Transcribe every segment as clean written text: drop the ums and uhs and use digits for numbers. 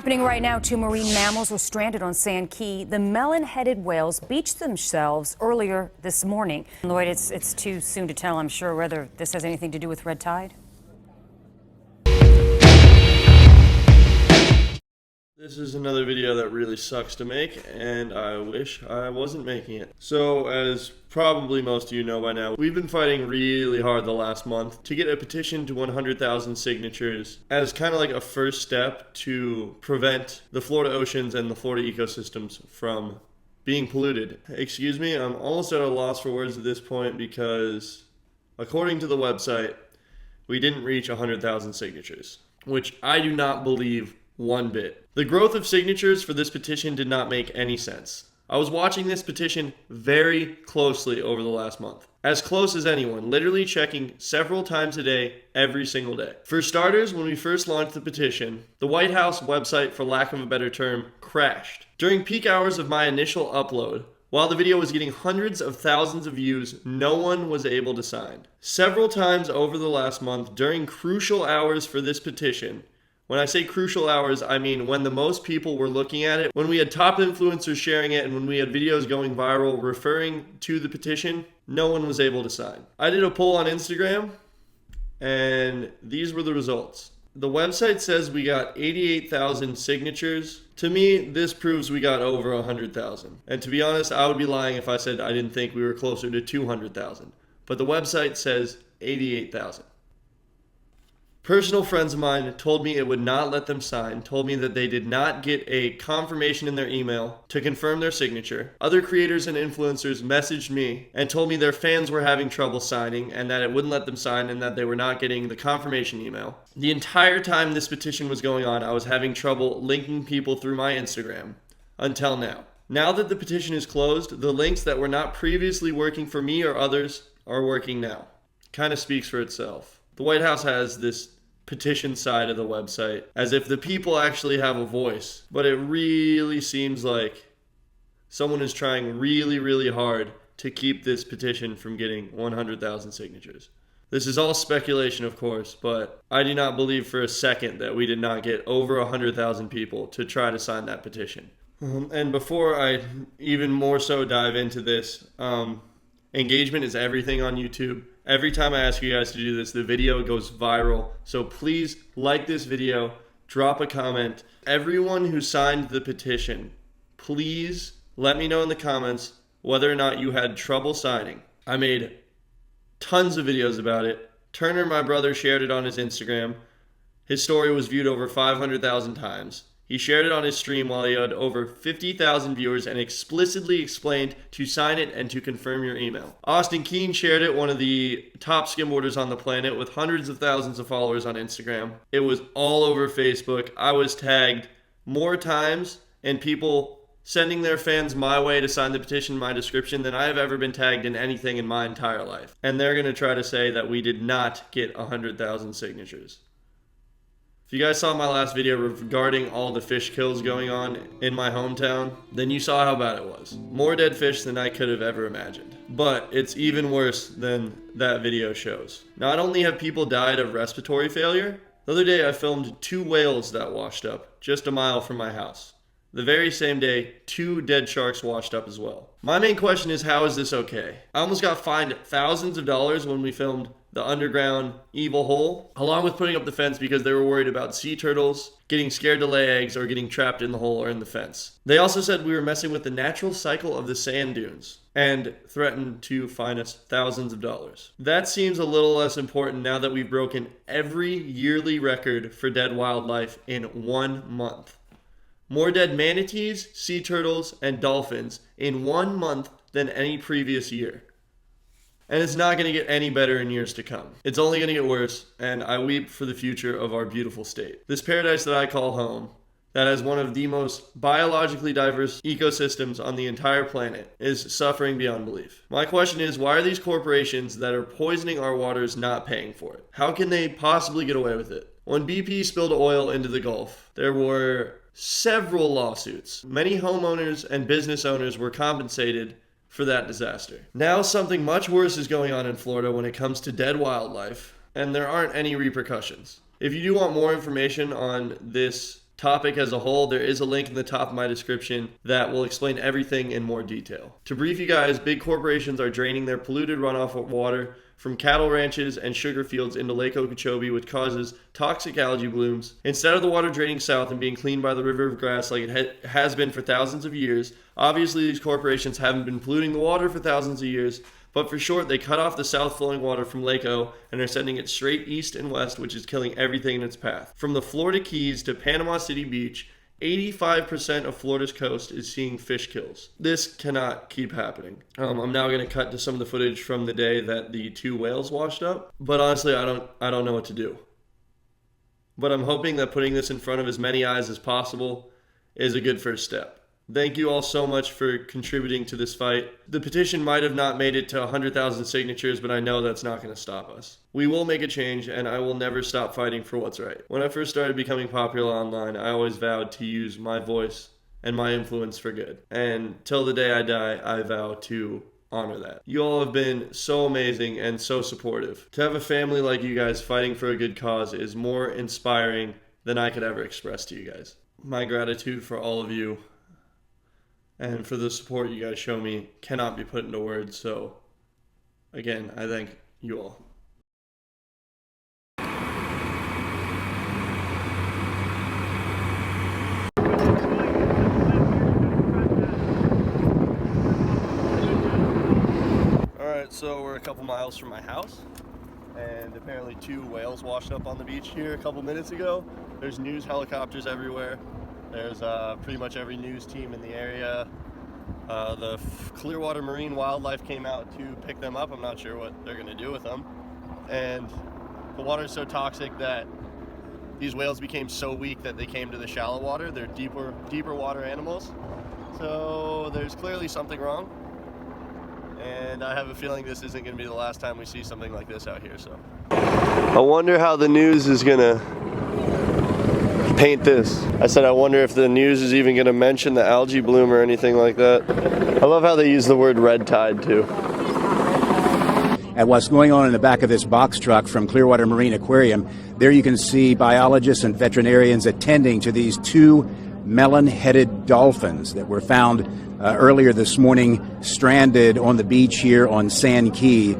Happening right now, 2 marine mammals were stranded on Sand Key. The melon-headed whales beached themselves earlier this morning. Lloyd, it's too soon to tell, I'm sure, whether this has anything to do with red tide. This is another video that really sucks to make, and I wish I wasn't making it. So, as probably most of you know by now, we've been fighting really hard the last month to get a petition to 100,000 signatures as kind of like a first step to prevent the Florida oceans and the Florida ecosystems from being polluted. Excuse me, I'm almost at a loss for words at this point because, according to the website, we didn't reach 100,000 signatures, which I do not believe one bit. The growth of signatures for this petition did not make any sense. I was watching this petition very closely over the last month. As close as anyone, literally checking several times a day, every single day. For starters, when we first launched the petition, the White House website, for lack of a better term, crashed. During peak hours of my initial upload, while the video was getting hundreds of thousands of views, no one was able to sign. Several times over the last month, during crucial hours for this petition, when I say crucial hours, I mean when the most people were looking at it, when we had top influencers sharing it, and when we had videos going viral referring to the petition, no one was able to sign. I did a poll on Instagram, and these were the results. The website says we got 88,000 signatures. To me, this proves we got over 100,000. And to be honest, I would be lying if I said I didn't think we were closer to 200,000. But the website says 88,000. Personal friends of mine told me it would not let them sign, told me that they did not get a confirmation in their email to confirm their signature. Other creators and influencers messaged me and told me their fans were having trouble signing and that it wouldn't let them sign and that they were not getting the confirmation email. The entire time this petition was going on, I was having trouble linking people through my Instagram until now. Now that the petition is closed, the links that were not previously working for me or others are working now. Kind of speaks for itself. The White House has this petition side of the website as if the people actually have a voice, but it really seems like someone is trying really, really hard to keep this petition from getting 100,000 signatures. This is all speculation, of course, but I do not believe for a second that we did not get over 100,000 people to try to sign that petition. And before I even more so dive into this, engagement is everything on YouTube. Every time I ask you guys to do this, the video goes viral. So please like this video, drop a comment. Everyone who signed the petition, please let me know in the comments whether or not you had trouble signing. I made tons of videos about it. Turner, my brother, shared it on his Instagram. His story was viewed over 500,000 times. He shared it on his stream while he had over 50,000 viewers and explicitly explained to sign it and to confirm your email. Austin Keene shared it, one of the top skimboarders on the planet with hundreds of thousands of followers on Instagram. It was all over Facebook. I was tagged more times and people sending their fans my way to sign the petition in my description than I have ever been tagged in anything in my entire life. And they're going to try to say that we did not get 100,000 signatures. If you guys saw my last video regarding all the fish kills going on in my hometown, then you saw how bad it was. More dead fish than I could have ever imagined. But it's even worse than that video shows. Not only have people died of respiratory failure, the other day I filmed 2 whales that washed up just a mile from my house. The very same day, 2 dead sharks washed up as well. My main question is, how is this okay? I almost got fined thousands of dollars when we filmed the underground evil hole, along with putting up the fence because they were worried about sea turtles getting scared to lay eggs or getting trapped in the hole or in the fence. They also said we were messing with the natural cycle of the sand dunes and threatened to fine us thousands of dollars. That seems a little less important now that we've broken every yearly record for dead wildlife in 1 month. More dead manatees, sea turtles, and dolphins in 1 month than any previous year. And it's not going to get any better in years to come. It's only going to get worse, and I weep for the future of our beautiful state. This paradise that I call home, that has one of the most biologically diverse ecosystems on the entire planet, is suffering beyond belief. My question is, why are these corporations that are poisoning our waters not paying for it? How can they possibly get away with it? When BP spilled oil into the Gulf, there were several lawsuits. Many homeowners and business owners were compensated for that disaster. Now something much worse is going on in Florida when it comes to dead wildlife, and there aren't any repercussions. If you do want more information on this topic as a whole, there is a link in the top of my description that will explain everything in more detail. To brief you guys, big corporations are draining their polluted runoff water from cattle ranches and sugar fields into Lake Okeechobee, which causes toxic algae blooms. Instead of the water draining south and being cleaned by the river of grass like it has been for thousands of years, obviously these corporations haven't been polluting the water for thousands of years, but for short, they cut off the south flowing water from Lake O and are sending it straight east and west, which is killing everything in its path. From the Florida Keys to Panama City Beach, 85% of Florida's coast is seeing fish kills. This cannot keep happening. I'm now going to cut to some of the footage from the day that the 2 whales washed up, but honestly, I don't know what to do. But I'm hoping that putting this in front of as many eyes as possible is a good first step. Thank you all so much for contributing to this fight. The petition might have not made it to 100,000 signatures, but I know that's not going to stop us. We will make a change, and I will never stop fighting for what's right. When I first started becoming popular online, I always vowed to use my voice and my influence for good. And till the day I die, I vow to honor that. You all have been so amazing and so supportive. To have a family like you guys fighting for a good cause is more inspiring than I could ever express to you guys. My gratitude for all of you and for the support you guys show me cannot be put into words. So again, I thank you all. Alright, so we're a couple miles from my house, and apparently 2 whales washed up on the beach here a couple minutes ago. There's news helicopters everywhere. There's pretty much every news team in the area. The Clearwater Marine Wildlife came out to pick them up. I'm not sure what they're going to do with them. And the water is so toxic that these whales became so weak that they came to the shallow water. They're deeper water animals. So there's clearly something wrong. And I have a feeling this isn't going to be the last time we see something like this out here. So I wonder how the news is going to paint this. I said I wonder if the news is even going to mention the algae bloom or anything like that. I love how they use the word red tide too. At what's going on in the back of this box truck from Clearwater Marine Aquarium, there you can see biologists and veterinarians attending to these 2 melon-headed dolphins that were found earlier this morning stranded on the beach here on Sand Key.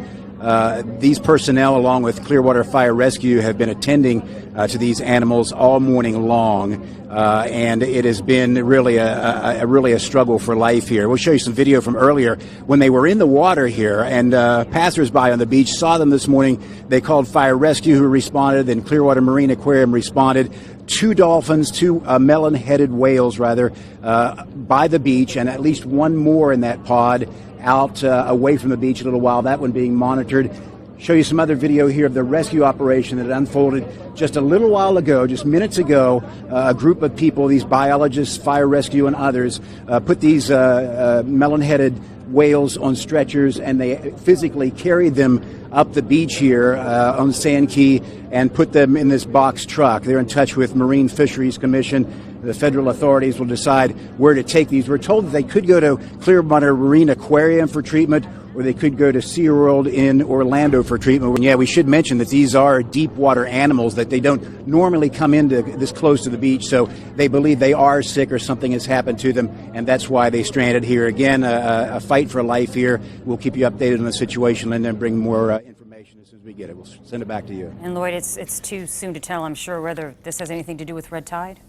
These personnel, along with Clearwater Fire Rescue, have been attending to these animals all morning long, and it has been really a struggle for life here. We'll show you some video from earlier when they were in the water here, and passersby on the beach saw them this morning. They called Fire Rescue, who responded, then Clearwater Marine Aquarium responded. 2 dolphins, 2 melon-headed whales, rather, by the beach, and at least 1 more in that pod out away from the beach a little while, that one being monitored. Show you some other video here of the rescue operation that unfolded just a little while ago, just minutes ago. A group of people, these biologists, fire rescue and others, put these melon-headed whales on stretchers, and they physically carried them up the beach here on Sand Key and put them in this box truck. They're in touch with Marine Fisheries Commission. The federal authorities will decide where to take these. We're told that they could go to Clearwater Marine Aquarium for treatment, or they could go to SeaWorld in Orlando for treatment. Yeah, we should mention that these are deep water animals, that they don't normally come into this close to the beach, so they believe they are sick or something has happened to them, and that's why they stranded here. Again, a fight for life here. We'll keep you updated on the situation and then bring more information as soon as we get it. We'll send it back to you. And Lloyd, it's too soon to tell, I'm sure, whether this has anything to do with red tide?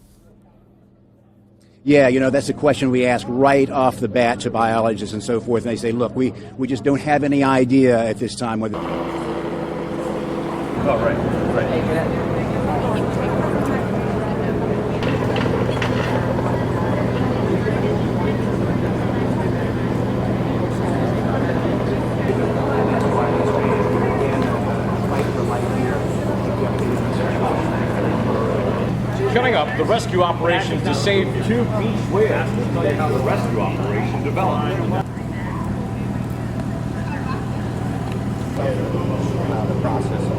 Yeah, you know, that's a question we ask right off the bat to biologists and so forth, and they say, look, we just don't have any idea at this time whether... Oh, right. Coming up, the rescue operation to save 2 beach whales. We'll tell you how the rescue operation developed. The process of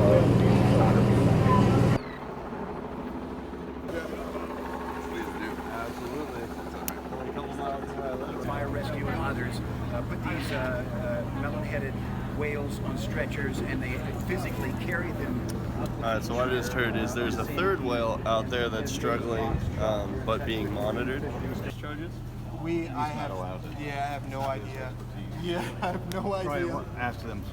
Fire rescue and others put these melon-headed whales on stretchers, and they physically carried them Alright, so what I just heard is there's a third whale out there that's struggling, but being monitored. Discharges? I have no idea. Yeah, I have no idea. Ask them.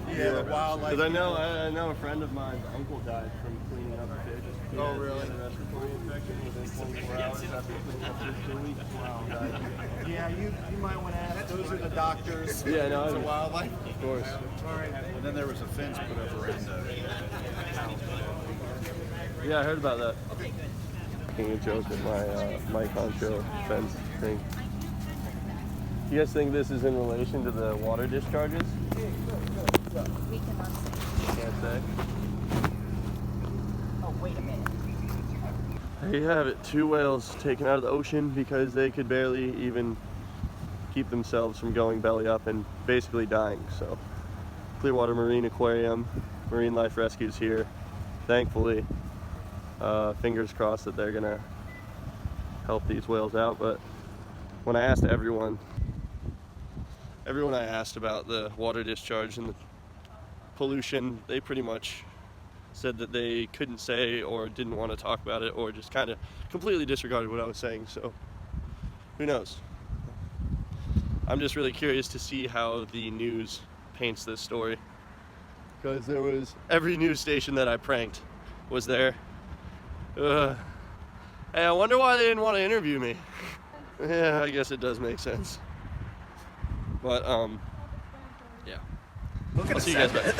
Yeah, the wildlife. Because I know a friend of mine's uncle died from cleaning up fish. Oh, really? He had a respiratory infection within 24 hours after cleaning up fish 2 weeks. Wow, died. Yeah, you might want to ask. Those are the doctors. Yeah, no, The wildlife. of course. All right. And then there was a fence put up around the Yeah, I heard about that. Making a joke with my Honcho fence thing. You guys think this is in relation to the water discharges? We cannot say. Can't say. Oh, wait a minute. There you have it. 2 whales taken out of the ocean because they could barely even keep themselves from going belly up and basically dying. So, Clearwater Marine Aquarium, Marine Life Rescue's here. Thankfully, fingers crossed that they're gonna help these whales out. But when I asked everyone I asked about the water discharge and the pollution, they pretty much said that they couldn't say or didn't want to talk about it, or just kind of completely disregarded what I was saying. So who knows? I'm just really curious to see how the news paints this story, because there was every news station that I pranked was there. Hey, I wonder why they didn't want to interview me. Yeah, I guess it does make sense. But yeah. I'll see you guys back.